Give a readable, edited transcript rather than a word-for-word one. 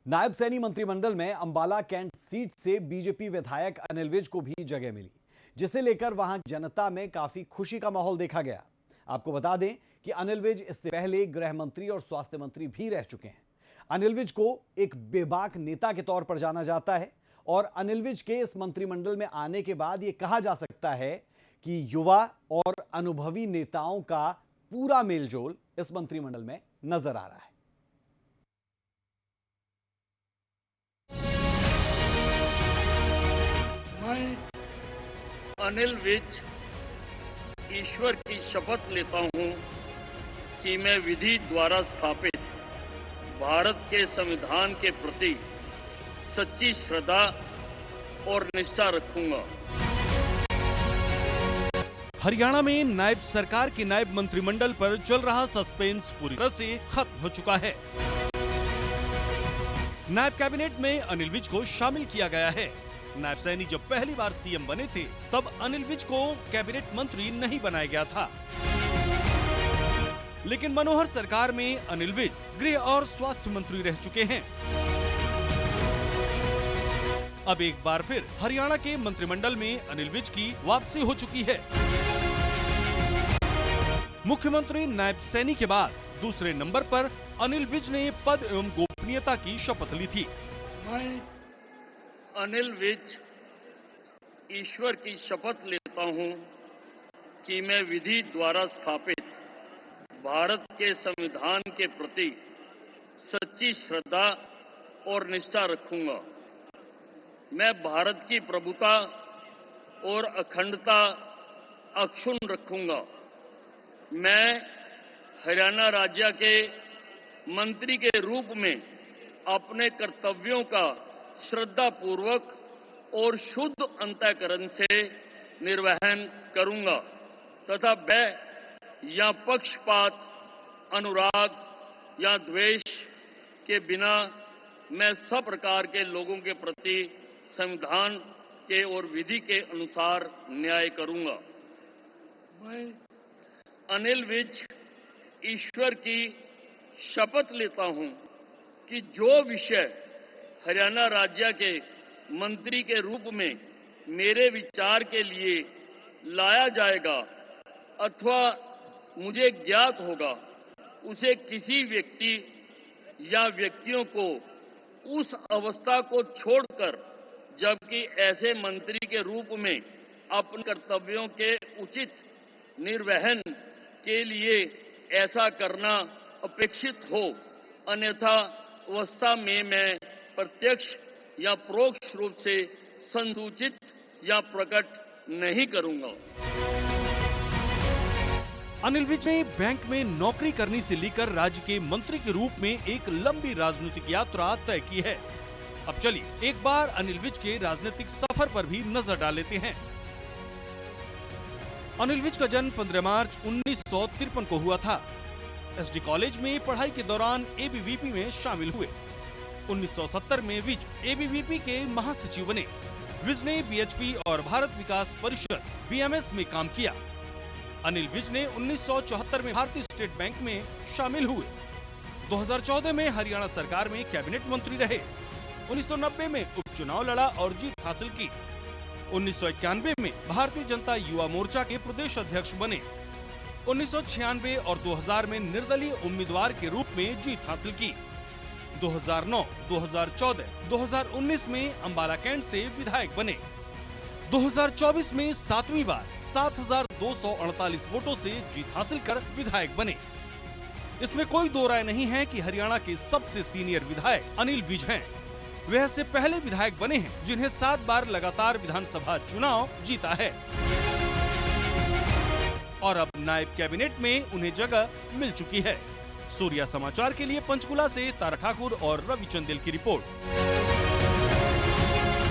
नायब सैनी मंत्रिमंडल में Ambala cantt seat से बीजेपी विधायक अनिल विज को भी जगह मिली, जिसे लेकर वहां जनता में काफी खुशी का माहौल देखा गया। आपको बता दें कि अनिल विज इससे पहले गृह मंत्री और स्वास्थ्य मंत्री भी रह चुके हैं। अनिल विज को एक बेबाक नेता के तौर पर जाना जाता है और अनिल विज के इस मंत्रिमंडल में आने के बाद यह कहा जा सकता है कि युवा और अनुभवी नेताओं का पूरा मेलजोल इस मंत्रिमंडल में नजर आ रहा है। मैं अनिल विज ईश्वर की शपथ लेता हूं कि मैं विधि द्वारा स्थापित भारत के संविधान के प्रति सच्ची श्रद्धा और निष्ठा रखूंगा। हरियाणा में नायब सरकार के नायब मंत्रिमंडल पर चल रहा सस्पेंस पूरी तरह से खत्म हो चुका है। नायब कैबिनेट में अनिल विज को शामिल किया गया है। नायब सैनी जब पहली बार सीएम बने थे तब अनिल विज को कैबिनेट मंत्री नहीं बनाया गया था, लेकिन मनोहर सरकार में अनिल विज गृह और स्वास्थ्य मंत्री रह चुके हैं। अब एक बार फिर हरियाणा के मंत्रिमंडल में अनिल विज की वापसी हो चुकी है। मुख्यमंत्री नायब सैनी के बाद दूसरे नंबर पर अनिल विज ने पद एवं गोपनीयता की शपथ ली थी। मैं अनिल विज ईश्वर की शपथ लेता हूं कि मैं विधि द्वारा स्थापित भारत के संविधान के प्रति सच्ची श्रद्धा और निष्ठा रखूंगा। मैं भारत की प्रभुता और अखंडता अक्षुण्ण रखूंगा। मैं हरियाणा राज्य के मंत्री के रूप में अपने कर्तव्यों का श्रद्धापूर्वक और शुद्ध अंतःकरण से निर्वहन करूंगा तथा मैं या पक्षपात, अनुराग या द्वेष के बिना मैं सब प्रकार के लोगों के प्रति संविधान के और विधि के अनुसार न्याय करूंगा। मैं अनिल विज ईश्वर की शपथ लेता हूं कि जो विषय हरियाणा राज्य के मंत्री के रूप में मेरे विचार के लिए लाया जाएगा अथवा मुझे ज्ञात होगा, उसे किसी व्यक्ति या व्यक्तियों को उस अवस्था को छोड़कर, जबकि ऐसे मंत्री के रूप में अपने कर्तव्यों के उचित निर्वहन के लिए ऐसा करना अपेक्षित हो, अन्यथा अवस्था में मैं प्रत्यक्ष या परोक्ष रूप से संसूचित या प्रकट नहीं करूंगा। अनिल विज ने बैंक में नौकरी करने से लेकर राज्य के मंत्री के रूप में एक लंबी राजनीतिक यात्रा तय की है। अब चलिए एक बार अनिल विज के राजनीतिक सफर पर भी नजर डाल लेते हैं। अनिल विज का जन्म 15 मार्च 1953 को हुआ था। एसडी कॉलेज में पढ़ाई के दौरान एबीवीपी में शामिल हुए। 1970 में विज एबीवीपी के महासचिव बने। विज ने बीएचपी और भारत विकास परिषद बीएमएस में काम किया। अनिल विज ने 1974 में भारतीय स्टेट बैंक में शामिल हुए। 2014 में हरियाणा सरकार में कैबिनेट मंत्री रहे। 1990 में उपचुनाव लड़ा और जीत हासिल की। 1991 में भारतीय जनता युवा मोर्चा के प्रदेश अध्यक्ष बने। 1996 और 2000 में निर्दलीय उम्मीदवार के रूप में जीत हासिल की। 2009, 2014, 2019 में अंबाला कैंट से विधायक बने। 2024 में 7वीं बार 7,248 वोटों से जीत हासिल कर विधायक बने। इसमें कोई दो राय नहीं है कि हरियाणा के सबसे सीनियर विधायक अनिल विज हैं। वे ऐसे पहले विधायक बने हैं जिन्हें 7 बार लगातार विधानसभा चुनाव जीता है और अब नायब कैबिनेट में उन्हें जगह मिल चुकी है। सूर्या समाचार के लिए पंचकुला से तारा ठाकुर और रवि चंदेल की रिपोर्ट।